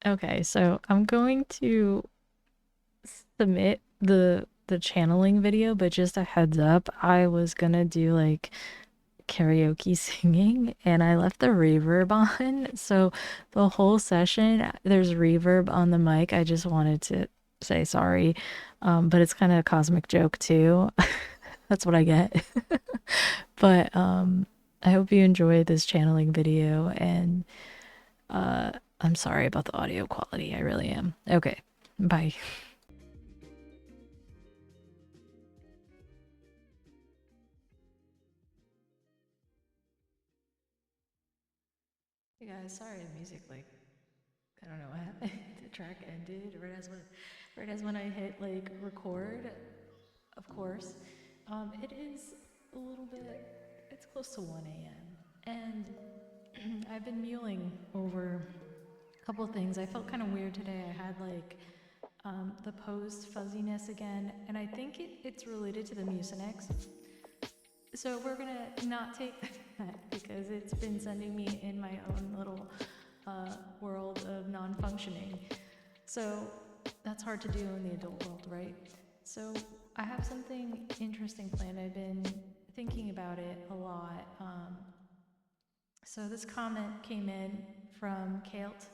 Okay, so I'm going to submit the channeling video, but just a heads up, I was gonna do like karaoke singing and I left the reverb on. So the whole session there's reverb on the mic. I just wanted to say sorry. But it's kind of a cosmic joke too. That's what I get. But I hope you enjoy this channeling video and I'm sorry about the audio quality. I really am. Okay. Bye. Hey guys, sorry the music I don't know what happened. The track ended right as when I hit like record, of course. It is a little bit it's close to 1 a.m. and I've been mulling over a couple of things. I felt kind of weird today. I had like the posed fuzziness again, and I think it's related to the Mucinex. So we're gonna not take that because it's been sending me in my own little world of non-functioning. So that's hard to do in the adult world, right? So I have something interesting planned. I've been thinking about it a lot. So this comment came in from Kalt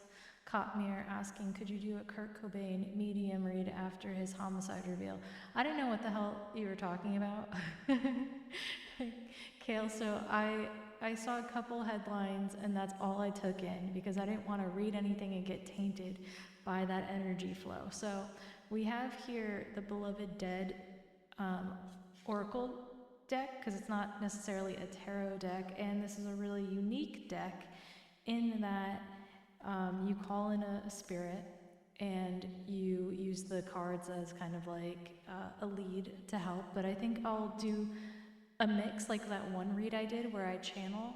Kotmir asking, could you do a Kurt Cobain medium read after his homicide reveal? I didn't know what the hell you were talking about. Kale, so I saw a couple headlines and that's all I took in because I didn't want to read anything and get tainted by that energy flow. So we have here the Beloved Dead Oracle deck because it's not necessarily a tarot deck, and this is a really unique deck in that you call in a spirit and you use the cards as kind of like a lead to help. But I think I'll do a mix like that one read I did where I channel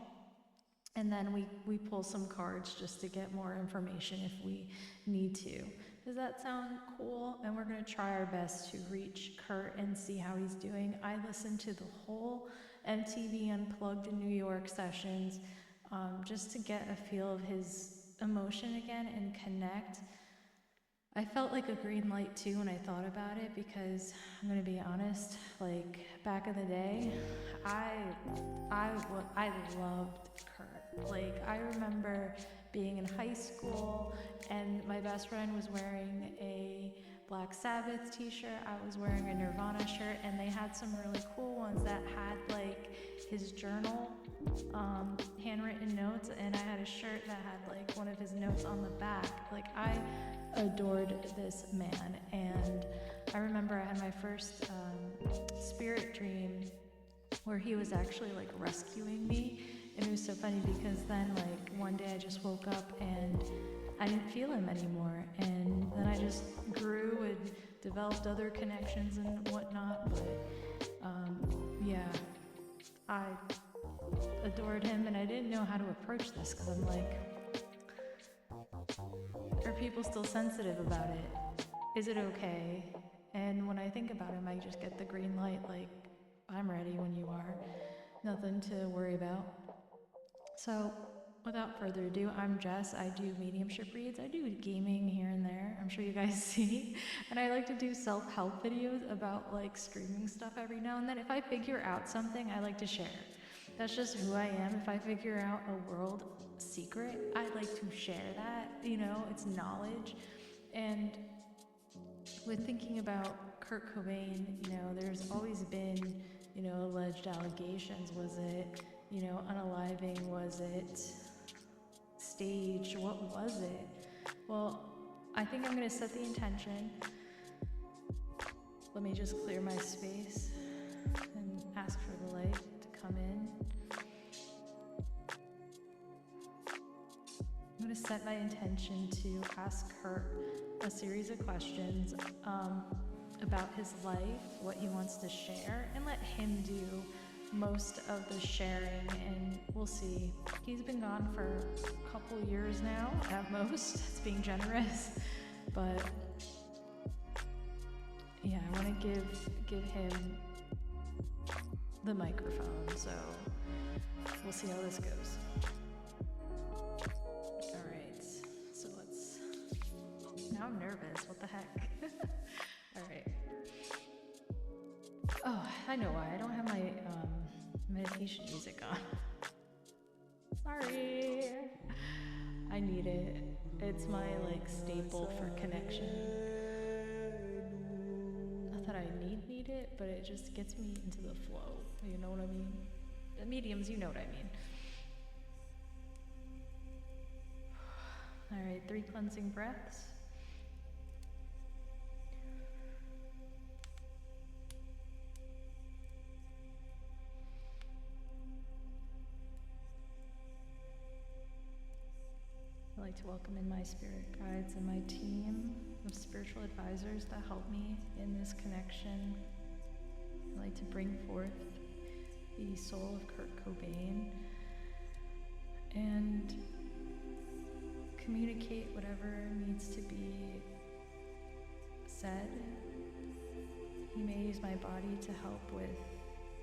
and then we pull some cards just to get more information if we need to. Does that sound cool? And we're going to try our best to reach Kurt and see how he's doing. I listened to the whole MTV Unplugged in New York sessions just to get a feel of his emotion again and connect. I felt like a green light too when I thought about it because I'm gonna be honest, like back in the day, I I loved Kurt. Like I remember being in high school and my best friend was wearing a Black Sabbath t-shirt, I was wearing a Nirvana shirt, and they had some really cool ones that had like his journal, handwritten notes, and I had a shirt that had like one of his notes on the back. Like I adored this man, and I remember I had my first spirit dream where he was actually like rescuing me, and it was so funny because then like one day I just woke up and I didn't feel him anymore, and then I just grew and developed other connections and whatnot. But yeah, I adored him, and I didn't know how to approach this because I'm like, are people still sensitive about it? Is it okay? And when I think about him, I just get the green light, like, I'm ready when you are. Nothing to worry about. So, without further ado, I'm Jess. I do mediumship reads. I do gaming here and there. I'm sure you guys see. And I like to do self-help videos about like streaming stuff every now and then. If I figure out something, I like to share. That's just who I am. If I figure out a world secret, I like to share that. You know, it's knowledge. And with thinking about Kurt Cobain, you know, there's always been, you know, alleged allegations. Was it, you know, unaliving? Was it staged? What was it? Well, I think I'm going to set the intention. Let me just clear my space and ask for the light to come in. I'm going to set my intention to ask Kurt a series of questions about his life, what he wants to share, and let him do most of the sharing, and we'll see. He's been gone for a couple years now, at most. It's being generous, but yeah, I want to give him the microphone, so we'll see how this goes. All right, so let's Now I'm nervous. What the heck? All right. Oh, I know why. I don't have my meditation music on. Sorry. I need it. It's my staple for connection. Not that I need it, but it just gets me into the flow. You know what I mean? The mediums, you know what I mean. All right, 3 cleansing breaths. I'd like to welcome in my spirit guides and my team of spiritual advisors that help me in this connection. I'd like to bring forth the soul of Kurt Cobain and communicate whatever needs to be said. He may use my body to help with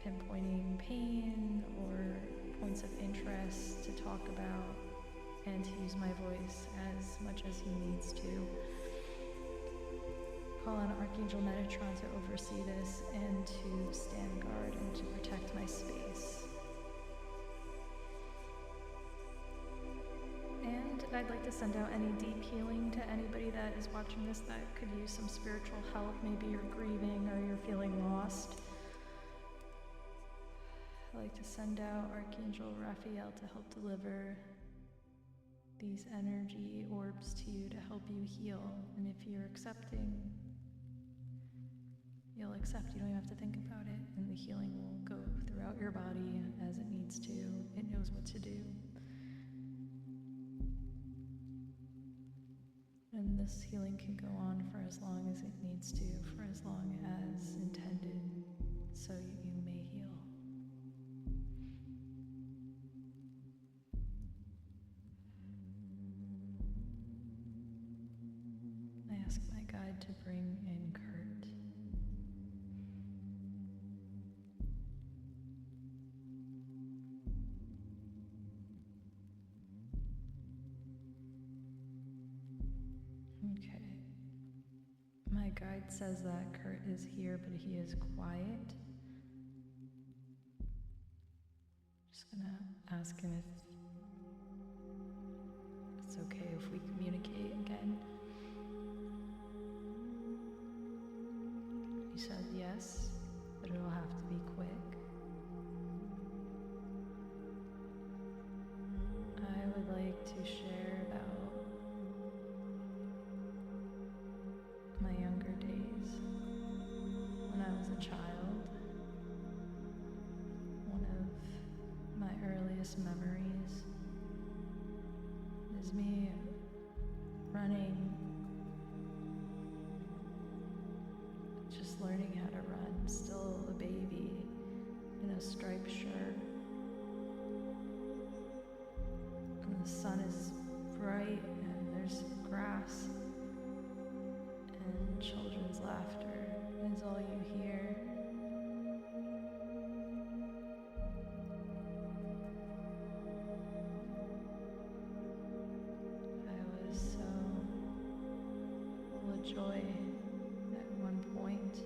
pinpointing pain or points of interest to talk about, and to use my voice as much as he needs to. Call on Archangel Metatron to oversee this and to stand guard and to protect my space. And I'd like to send out any deep healing to anybody that is watching this that could use some spiritual help. Maybe you're grieving or you're feeling lost. I'd like to send out Archangel Raphael to help deliver these energy orbs to you to help you heal. And if you're accepting, you'll accept. You don't even have to think about it, and the healing will go throughout your body as it needs to. It knows what to do. And this healing can go on for as long as it needs to, for as long as intended, so you may heal. I ask my guide to bring in Kurt. Okay. My guide says that Kurt is here, but he is quiet. Just gonna ask him if it's okay if we communicate again. He said yes, but it'll have to be quick. I would like to share about my younger days when I was a child. One of my earliest memories is me running, just learning how to run, still a baby in a striped shirt. And the sun is bright and there's grass, and children's laughter is all you hear. I was so full of joy at one point.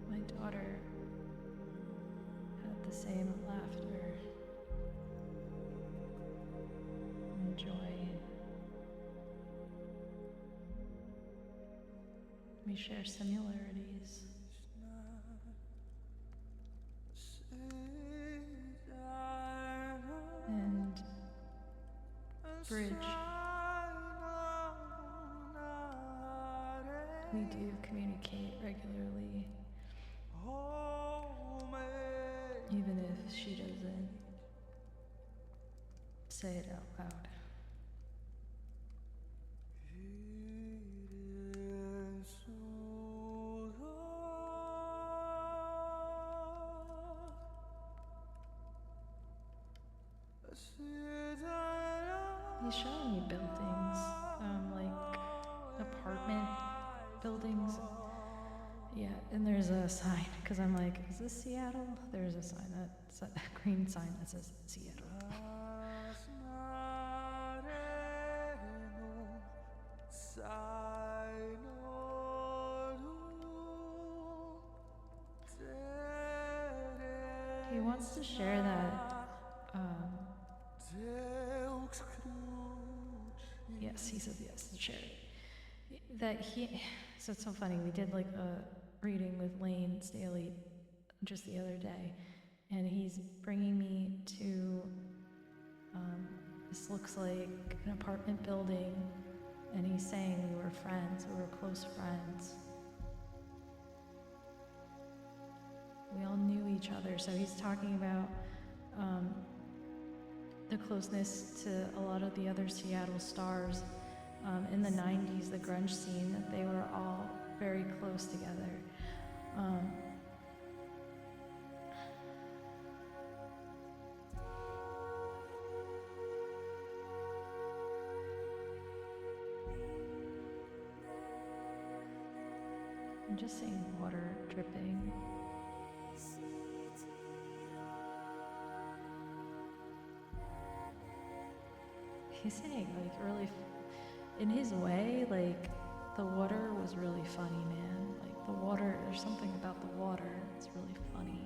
My daughter had the same laughter and joy. We share similarities. And bridge. We do communicate regularly, even if she doesn't say it out loud. He's showing me buildings, like apartment buildings Yeah, and there's a sign, because I'm like, is this Seattle? There's a sign, a green sign that says Seattle. He wants to share that, yes, he says yes, to share it. That so it's so funny, we did like a reading with Lane Staley just the other day, and he's bringing me to, this looks like an apartment building, and he's saying we were friends, we were close friends. We all knew each other, so he's talking about the closeness to a lot of the other Seattle stars in the 90s, the grunge scene, that they were all very close together. I'm just seeing water dripping. He's saying, like, really, in his way, like, the water was really funny, man. Like, the water, there's something about the water that's really funny.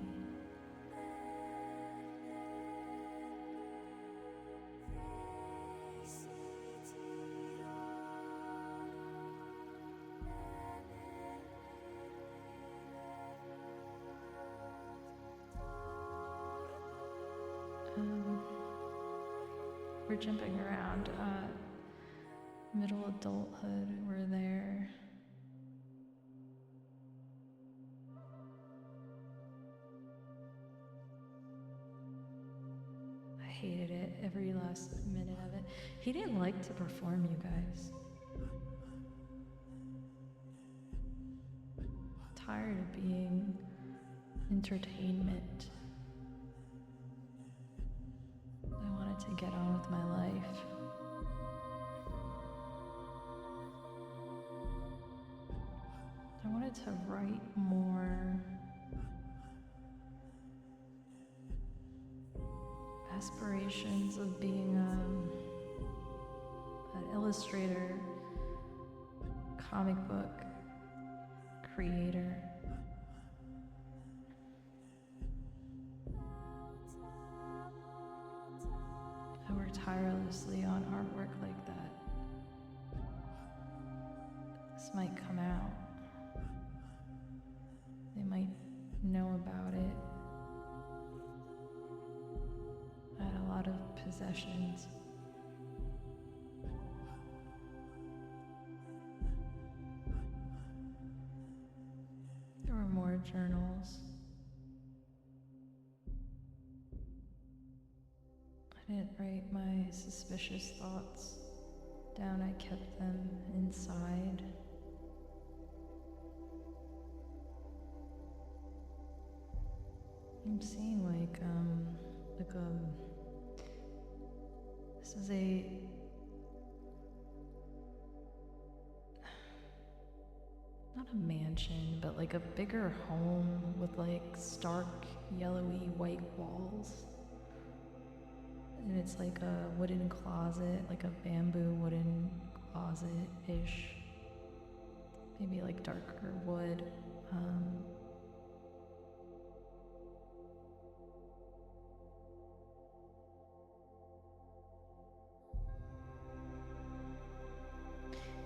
We're jumping around. Middle adulthood, we're there. I hated it, every last minute of it. He didn't like to perform, you guys. Tired of being entertainment. I wanted to get on with my life. I wanted to write more. Aspirations of being an illustrator, comic book creator. I work tirelessly on artwork like that. This might come out. They might know about it. I had a lot of possessions. There were more journals. I didn't write my suspicious thoughts down, I kept them inside. I'm seeing like this is not a mansion, but like a bigger home with like stark yellowy white walls. And it's like a wooden closet, like a bamboo wooden closet-ish. Maybe like darker wood.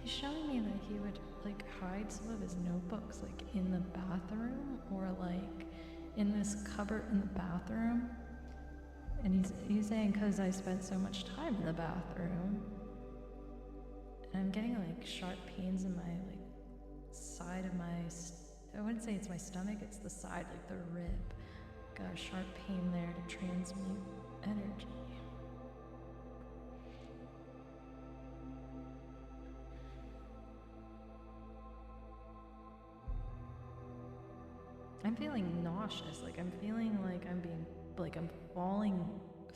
He's showing me that he would like hide some of his notebooks like in the bathroom or like in this cupboard in the bathroom. And he's saying because I spent so much time in the bathroom. And I'm getting like sharp pains in my like side of my, I wouldn't say it's my stomach, it's the side, like the rib. Got a sharp pain there to transmute energy. I'm feeling nauseous, like I'm feeling like I'm falling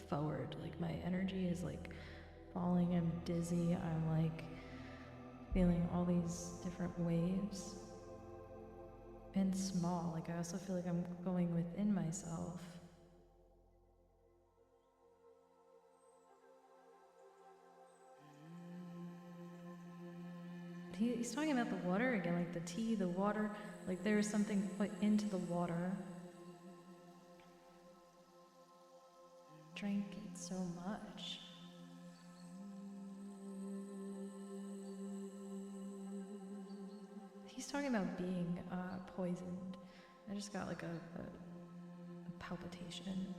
forward, like my energy is like falling, I'm dizzy, I'm like feeling all these different waves. and small. Like I also feel like I'm going within myself. He's talking about the water again, like the tea, the water, like there is something put into the water. Drank it so much. He's talking about being poisoned. I just got like a palpitation.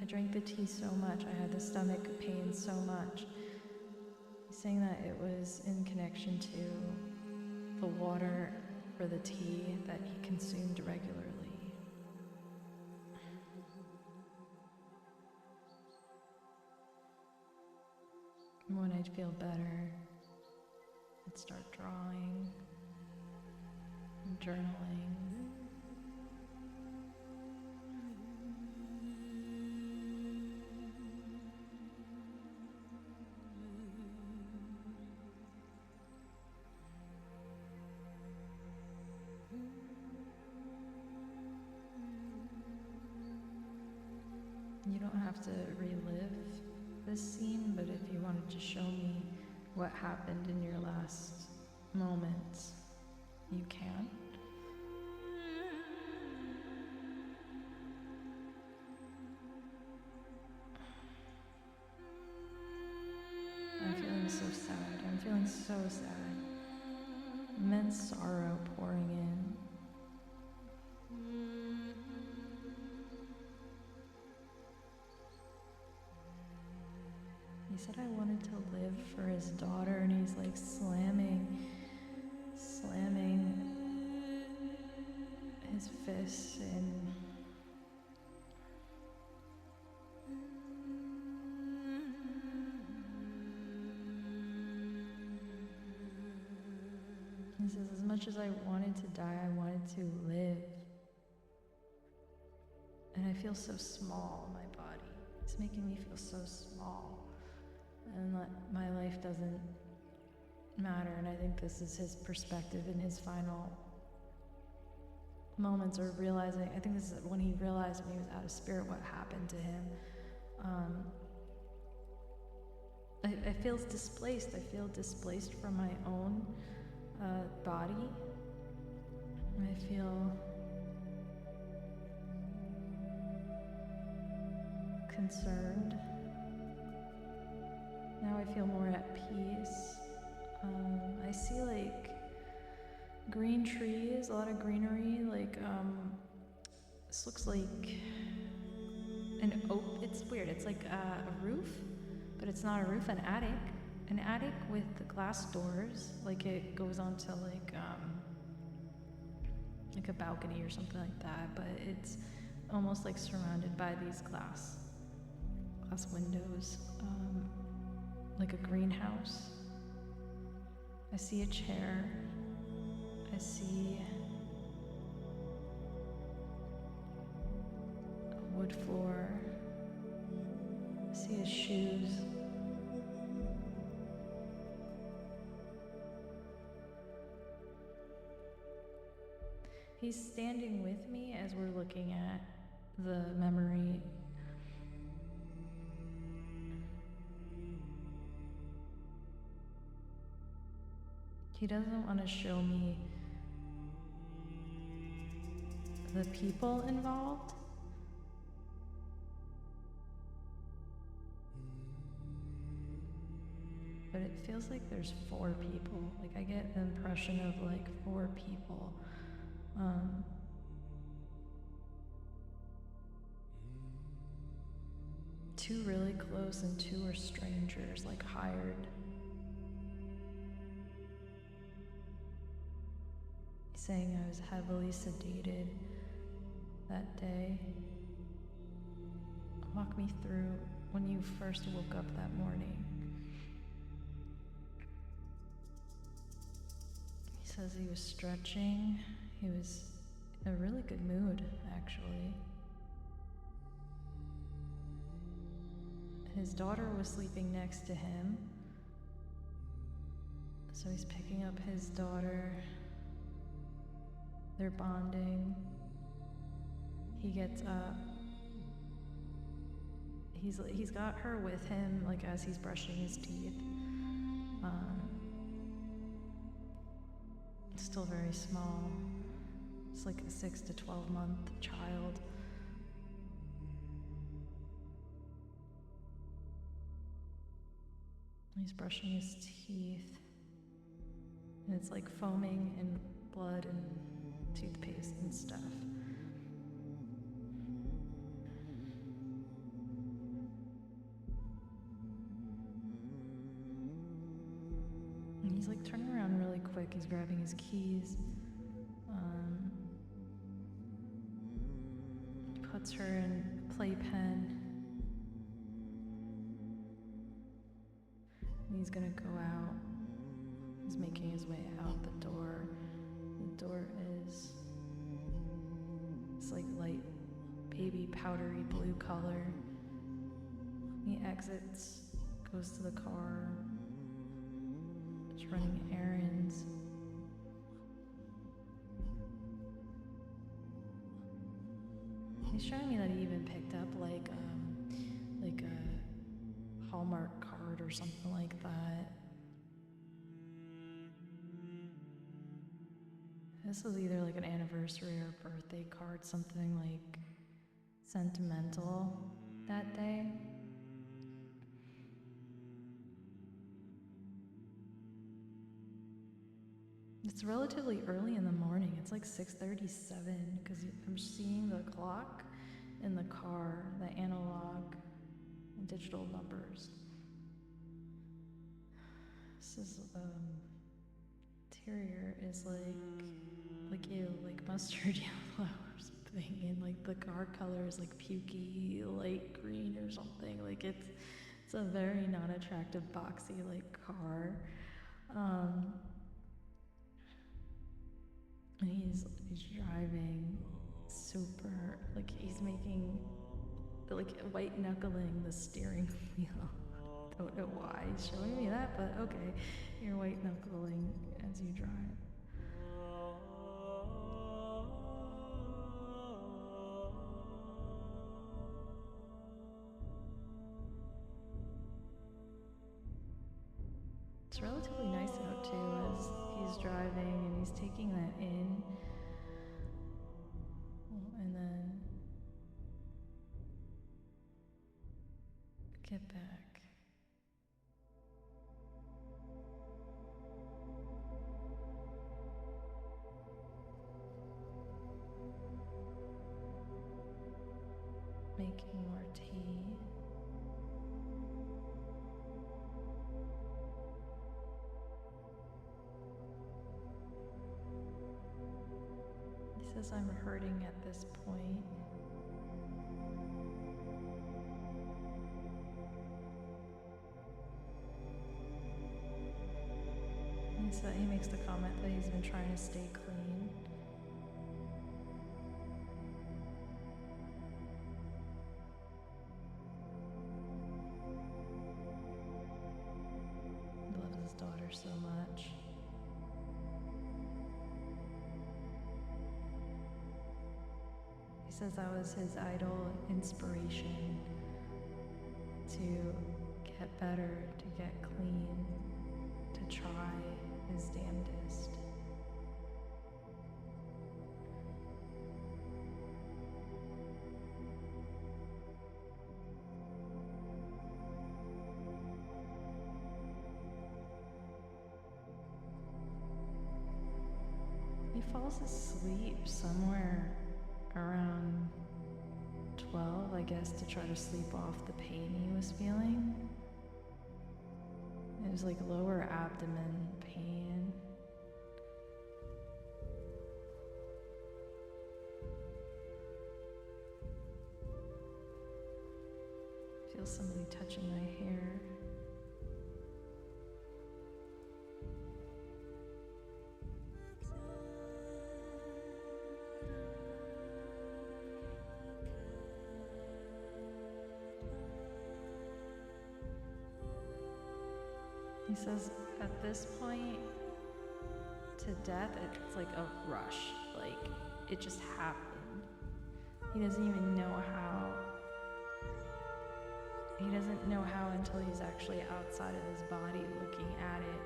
I drank the tea so much. I had the stomach pain so much. He's saying that it was in connection to the water or the tea that he consumed regularly. And when I'd feel better, I'd start drawing and journaling. You don't have to relive this scene, but if you wanted to show me what happened in your last moments, you can. I'm feeling so sad. I'm feeling so sad. Immense sorrow pouring in. He said I wanted to live for his daughter, and he's like slamming his fists in. He says, as much as I wanted to die, I wanted to live. And I feel so small in my body. It's making me feel so small. And that my life doesn't matter. And I think this is his perspective in his final moments, or realizing, I think this is when he realized when he was out of spirit what happened to him. I feel displaced. I feel displaced from my own body. I feel concerned. Now I feel more at peace. I see like green trees, a lot of greenery, like this looks like an oak. It's weird. It's like a roof, but it's not a roof, an attic with the glass doors, like it goes onto like a balcony or something like that, but it's almost like surrounded by these glass windows, like a greenhouse. I see a chair. I see a wood floor. I see his shoes. He's standing with me as we're looking at the memory. He doesn't want to show me the people involved. But it feels like there's 4 people. Like I get the impression of like 4 people. 2 really close and 2 are strangers, like hired. He's saying I was heavily sedated that day. Walk me through when you first woke up that morning. He says he was stretching. He was in a really good mood, actually. His daughter was sleeping next to him. So he's picking up his daughter. They're bonding. He gets up. He's got her with him, like as he's brushing his teeth. Still very small. It's like a 6 to 12 month child. He's brushing his teeth, and it's like foaming and blood and toothpaste and stuff. And he's like turning around really quick. He's grabbing his keys. He puts her in playpen. He's gonna go out. He's making his way out the door. The door is it's like light baby powdery blue color. He exits, goes to the car, is running errands. He's showing me that he even picked up like a Hallmark card or something like that. This was either like an anniversary or birthday card, something like sentimental that day. It's relatively early in the morning. It's like 6:37 because I'm seeing the clock in the car, the analog and digital numbers. This is interior is like ew, like mustard yellow or something, and like the car color is like pukey light green or something. Like it's a very non-attractive boxy like car. And he's driving super, like he's making, like white knuckling the steering wheel. Don't know why he's showing me that, but okay. You're white knuckling as you drive. It's relatively nice out too as he's driving and he's taking that in. And then get back. Making more tea. He says I'm hurting at this point. He makes the comment that he's been trying to stay clean. He loves his daughter so much. He says that was his idol inspiration to get better, to get clean, to try his damnedest. He falls asleep somewhere around 12, I guess, to try to sleep off the pain he was feeling. It was like lower abdomen pain. Feel somebody touching my hair. He says, at this point to death, it's like a rush. Like, it just happened. He doesn't even know how. He doesn't know how until he's actually outside of his body looking at it.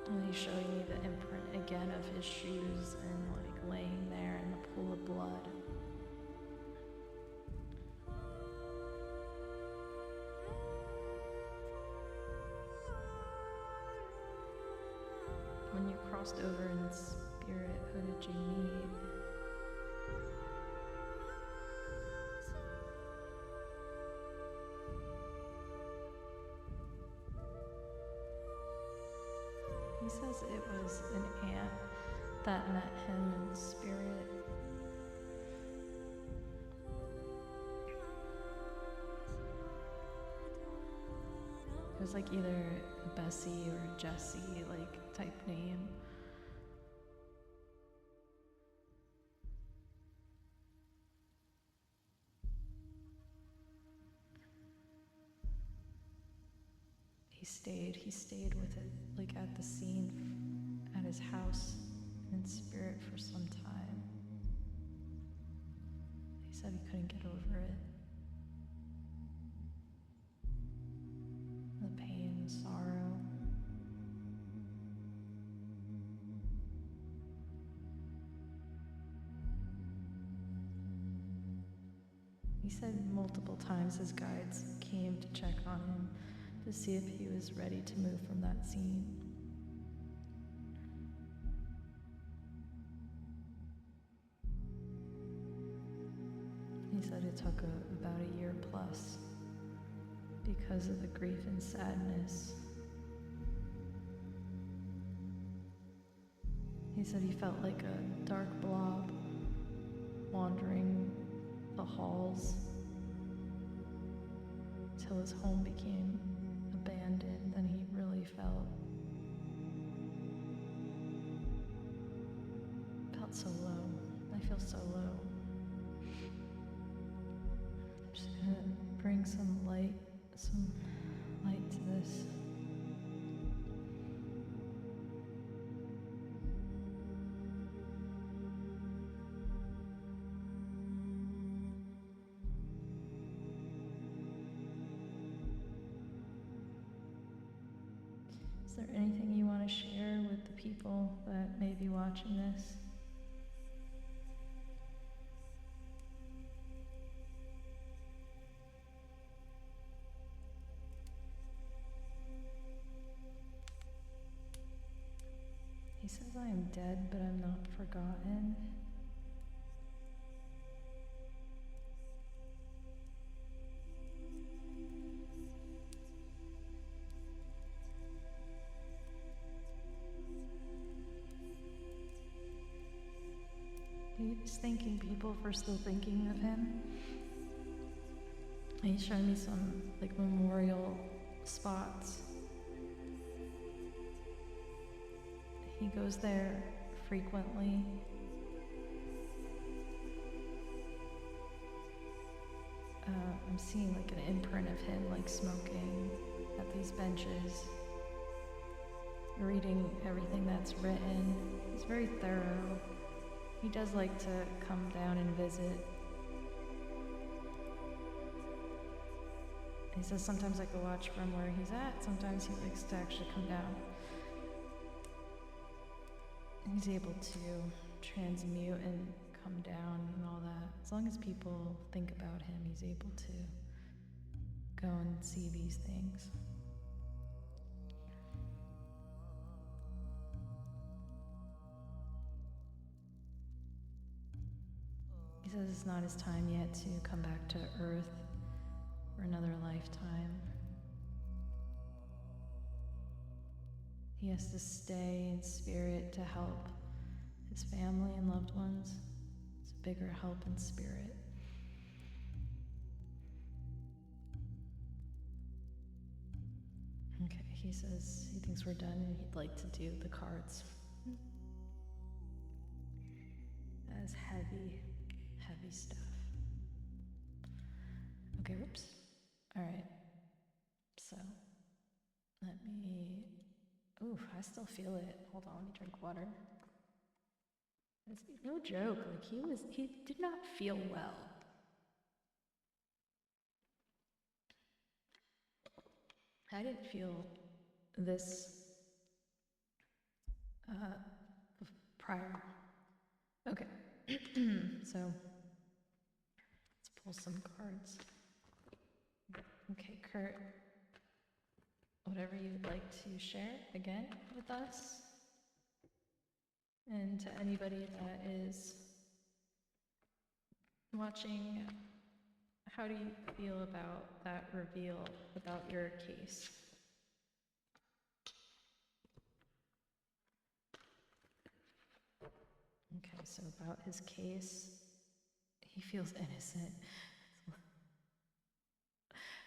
And he's showing me the imprint again of his shoes and like laying there in the pool of blood. When you crossed over in spirit, who did you meet? He says it was an aunt that met him in spirit. It was like either Bessie or Jessie, like type name. He stayed with it, like at the scene at his house in spirit for some time. He said he couldn't get over it. The pain, sorrow. He said multiple times his guides came to check on him to see if he was ready to move from that scene. He said it took about a year plus because of the grief and sadness. He said he felt like a dark blob wandering the halls till his home became abandoned, and he really felt so low. I feel so low. I'm just gonna bring some light to this. Is there anything you want to share with the people that may be watching this? He says, I am dead, but I'm not forgotten. He's thanking people for still thinking of him. He's showing me some memorial spots. He goes there frequently. I'm seeing an imprint of him smoking at these benches, reading everything that's written. He's very thorough. He does like to come down and visit. He says sometimes I go watch from where he's at. Sometimes he likes to actually come down. He's able to transmute and come down and all that. As long as people think about him, he's able to go and see these things. He says it's not his time yet to come back to Earth for another lifetime. He has to stay in spirit to help his family and loved ones. It's a bigger help in spirit. Okay, he says he thinks we're done and he'd like to do the cards. That is heavy stuff. Okay, whoops. All right, so Let me, ooh, I still feel it. Hold on, let me drink water. It's no joke, like he did not feel well. I didn't feel this prior. Okay, so let's pull some cards. Okay, Kurt, whatever you'd like to share again with us, and to anybody that is watching, how do you feel about that reveal about your case? Okay, so about his case, he feels innocent.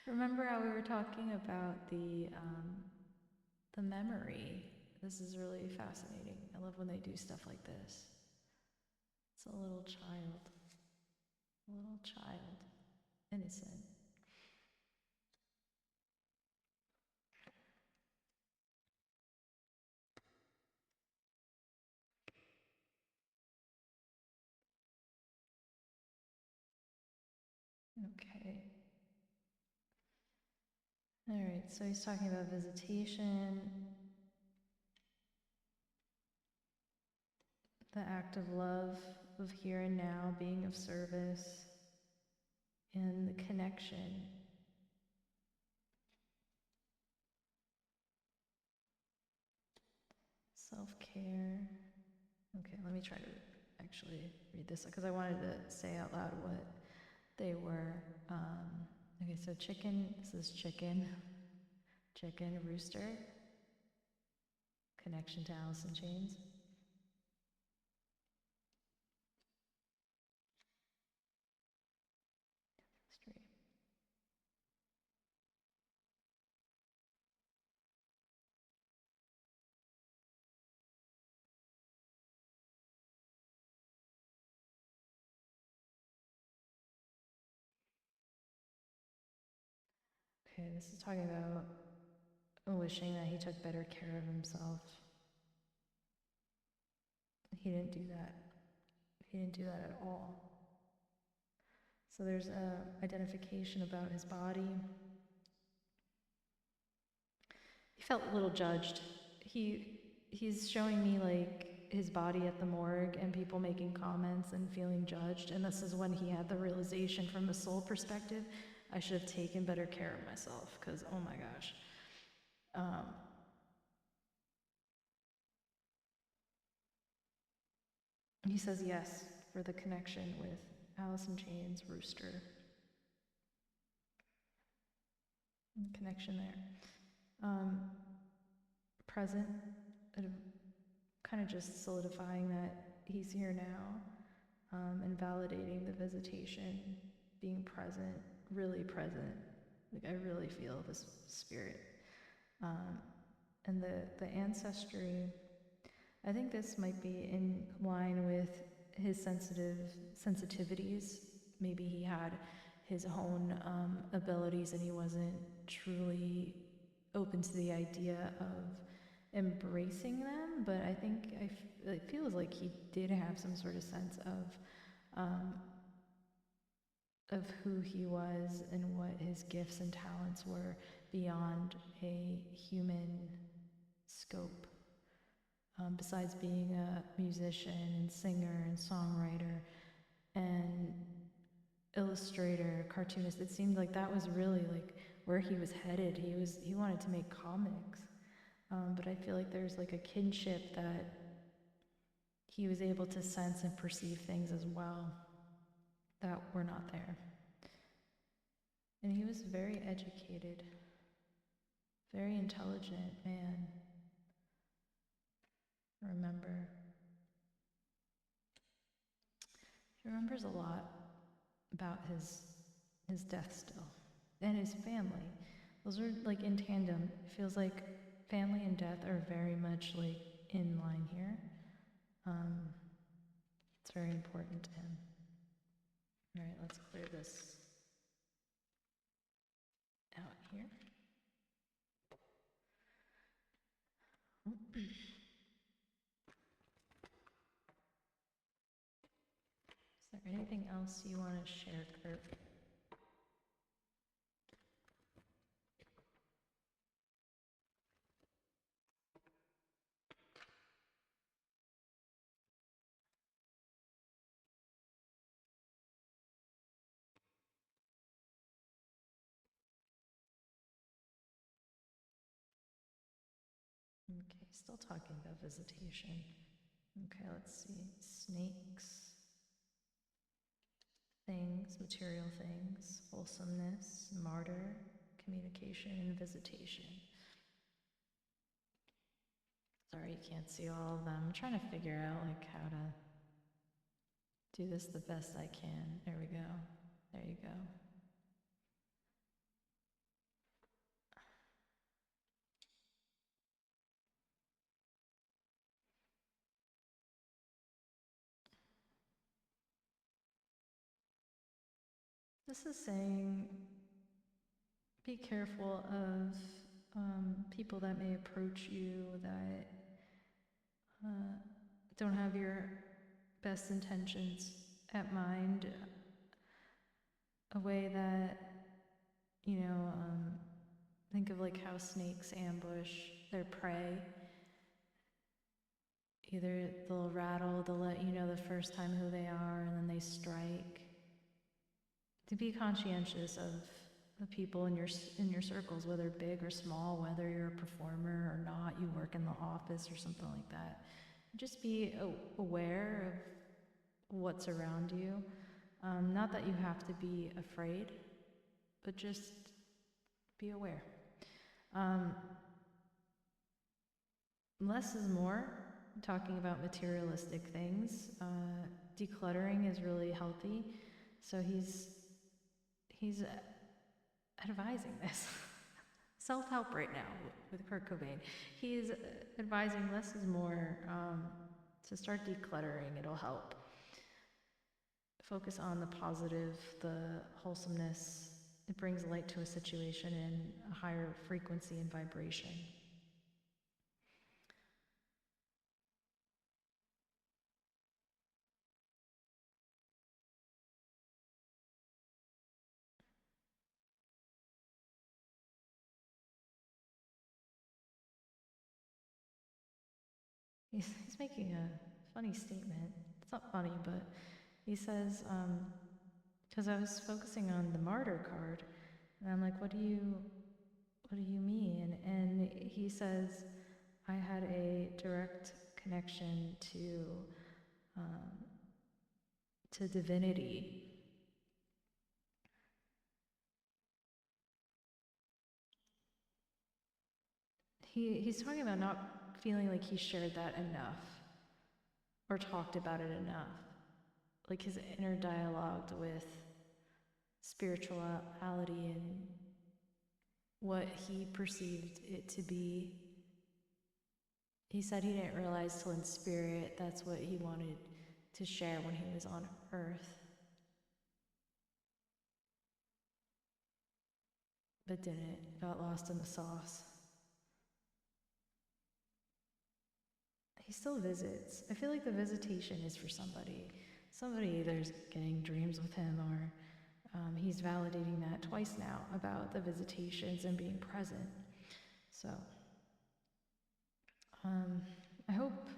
Remember how we were talking about the memory? This is really fascinating. I love when they do stuff like this. It's a little child, innocent. Okay. All right, so he's talking about visitation, the act of love, of here and now, being of service, and the connection. Self-care. Okay, let me try to actually read this because I wanted to say out loud what they were. Okay, so chicken, this is chicken, rooster, connection to Alice in Chains. Straight. Okay, this is talking about wishing that he took better care of himself. He didn't do that. He didn't do that at all. So there's a identification about his body. He felt a little judged. He's showing me like his body at the morgue and people making comments and feeling judged. And this is when he had the realization from a soul perspective, I should have taken better care of myself because, oh my gosh. He says yes for the connection with Alice in Chains, Rooster. Connection there. Present, kind of just solidifying that he's here now, and validating the visitation, being present, really present. Like I really feel this spirit. And the ancestry, I think this might be in line with his sensitivities. Maybe he had his own abilities and he wasn't truly open to the idea of embracing them, but I think it feels like he did have some sort of sense of who he was and what his gifts and talents were beyond a human scope. Besides being a musician and singer and songwriter and illustrator, cartoonist, it seemed like that was really like where he was headed. He wanted to make comics, but I feel like there's like a kinship that he was able to sense and perceive things as well that were not there. And he was very educated, very intelligent man. Remember. He remembers a lot about his death still, and his family. Those are like in tandem. It feels like family and death are very much like in line here. It's very important to him. All right, let's clear this out here. there anything else you want to share, Kurt? Okay, still talking about visitation. Okay, let's see. Snakes, things, material things, wholesomeness, martyr, communication, and visitation. Sorry you can't see all of them. I'm trying to figure out like how to do this the best I can. There we go. There you go. This is saying be careful of people that may approach you that don't have your best intentions at mind, a way that, think of like how snakes ambush their prey. Either they'll rattle, they'll let you know the first time who they are, and then they strike. To be conscientious of the people in your circles, whether big or small, whether you're a performer or not, you work in the office or something like that. Just be aware of what's around you. Not that you have to be afraid, but just be aware. Less is more. Talking about materialistic things. Decluttering is really healthy. So he's advising this. Self-help right now with Kurt Cobain. He's advising less is more. To start decluttering, it'll help. Focus on the positive, the wholesomeness. It brings light to a situation and a higher frequency and vibration. He's making a funny statement. It's not funny, but he says, because I was focusing on the martyr card, and I'm like, what do you mean? And he says, I had a direct connection to divinity. He's talking about not feeling like he shared that enough or talked about it enough. Like his inner dialogue with spirituality and what he perceived it to be. He said he didn't realize till in spirit that's what he wanted to share when he was on earth. But didn't. Got lost in the sauce. He still visits. I feel like the visitation is for somebody. Somebody either's getting dreams with him or he's validating that twice now about the visitations and being present. So, I hope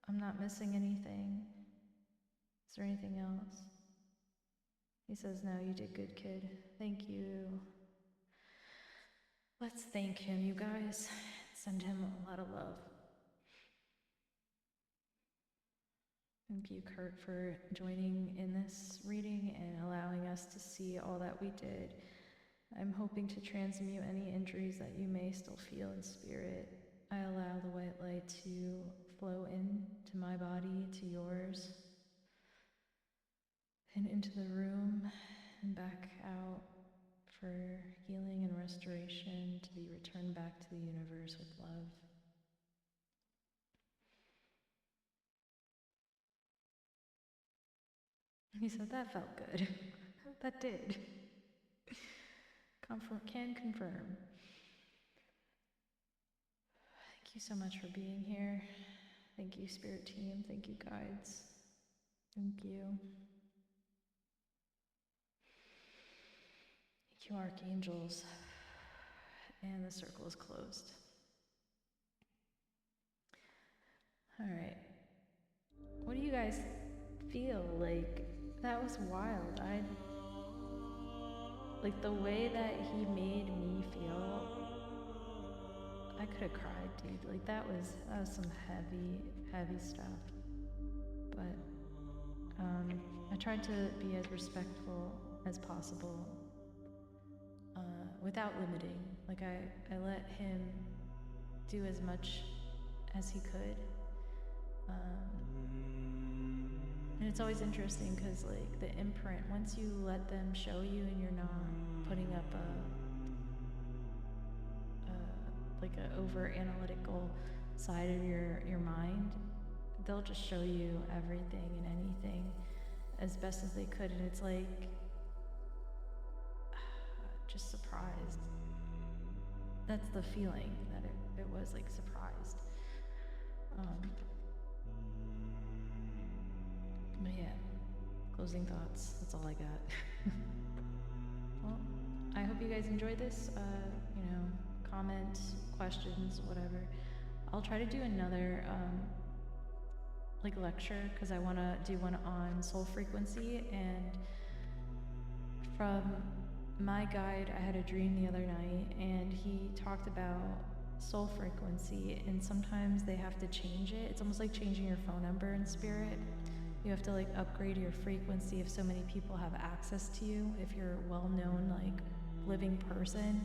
I'm not missing anything. Is there anything else? He says, no, you did good, kid. Thank you. Let's thank him, you guys. Send him a lot of love. Thank you, Kurt, for joining in this reading and allowing us to see all that we did. I'm hoping to transmute any injuries that you may still feel in spirit. I allow the white light to flow into my body, to yours, and into the room and back out for healing and restoration, to be returned back to the universe with love. He said that felt good. That did. Can confirm. Thank you so much for being here. Thank you, Spirit Team. Thank you, guides. Thank you. Thank you, archangels. And the circle is closed. All right. What do you guys feel like? That was wild. Like the way that he made me feel, I could have cried, dude. Like that was some heavy stuff. But I tried to be as respectful as possible, without limiting. Like I let him do as much as he could. And it's always interesting because like the imprint, once you let them show you and you're not putting up like a over analytical side of your mind, they'll just show you everything and anything as best as they could. And it's like just surprised. That's the feeling, that it was like surprised. But yeah, closing thoughts, that's all I got. Well, I hope you guys enjoyed this. Comment, questions, whatever. I'll try to do another like lecture, because I want to do one on soul frequency. And from my guide, I had a dream the other night, and he talked about soul frequency, and sometimes they have to change it. It's almost like changing your phone number in spirit. You have to like upgrade your frequency if so many people have access to you. If you're a well-known like living person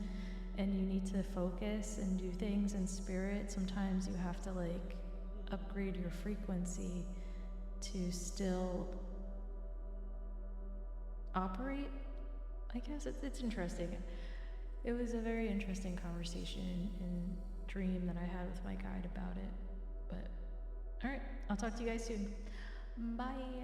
and you need to focus and do things in spirit, sometimes you have to like upgrade your frequency to still operate. I guess it's interesting. It was a very interesting conversation and dream that I had with my guide about it. But all right, I'll talk to you guys soon. Bye.